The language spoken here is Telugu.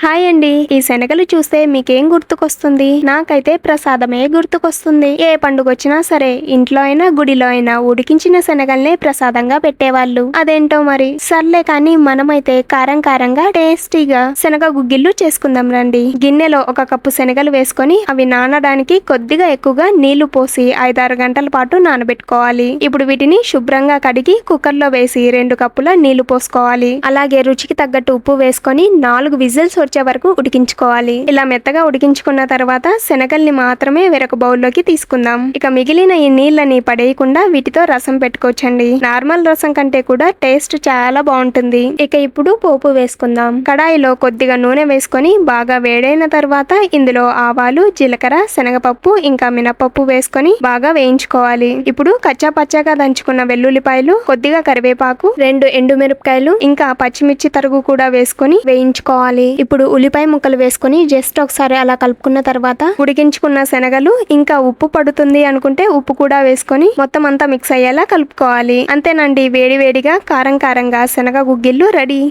హాయ్ అండి. ఈ శనగలు చూస్తే మీకేం గుర్తుకొస్తుంది? నాకైతే ప్రసాదమే గుర్తుకొస్తుంది. ఏ పండుగ వచ్చినా సరే ఇంట్లో అయినా గుడిలో అయినా ఉడికించిన శనగల్నే ప్రసాదంగా పెట్టేవాళ్ళు. అదేంటో మరి. సర్లే కానీ మనమైతే కారం కారంగా టేస్టీగా శనగ గుగ్గిళ్ళు చేసుకుందాం రండి. గిన్నెలో 1 కప్పు శనగలు వేసుకొని అవి నానడానికి కొద్దిగా ఎక్కువగా నీళ్లు పోసి 5-6 గంటల పాటు నానబెట్టుకోవాలి. ఇప్పుడు వీటిని శుభ్రంగా కడిగి కుక్కర్లో వేసి 2 కప్పుల నీళ్లు పోసుకోవాలి. అలాగే రుచికి తగ్గట్టు ఉప్పు వేసుకొని 4 విజిల్స్ వచ్చే వరకు ఉడికించుకోవాలి. ఇలా మెత్తగా ఉడికించుకున్న తర్వాత శనగల్ని మాత్రమే వేరొక బౌల్లోకి తీసుకుందాం. ఇక మిగిలిన ఈ నీళ్ళని పడేయకుండా వీటితో రసం పెట్టుకోవచ్చండి. నార్మల్ రసం కంటే కూడా టేస్ట్ చాలా బాగుంటుంది. ఇక ఇప్పుడు పోపు వేసుకుందాం. కడాయిలో కొద్దిగా నూనె వేసుకొని బాగా వేడైన తర్వాత ఇందులో ఆవాలు, జీలకర్ర, శనగపప్పు ఇంకా మినపప్పు వేసుకొని బాగా వేయించుకోవాలి. ఇప్పుడు కచ్చా పచ్చాగా దంచుకున్న వెల్లుల్లిపాయలు, కొద్దిగా కరివేపాకు, 2 ఎండుమిరపకాయలు ఇంకా పచ్చిమిర్చి తరుగు కూడా వేసుకొని వేయించుకోవాలి. ఇప్పుడు ఉల్లిపాయ ముక్కలు వేసుకొని జస్ట్ ఒకసారి అలా కలుపుకున్న తర్వాత ఉడికించుకున్న శనగలు ఇంకా ఉప్పు పడుతుంది అనుకుంటే ఉప్పు కూడా వేసుకొని మొత్తం అంతా మిక్స్ అయ్యేలా కలుపుకోవాలి. అంతేనండి, వేడి వేడిగా కారం కారంగా శనగ గుగ్గిళ్ళు రెడీ.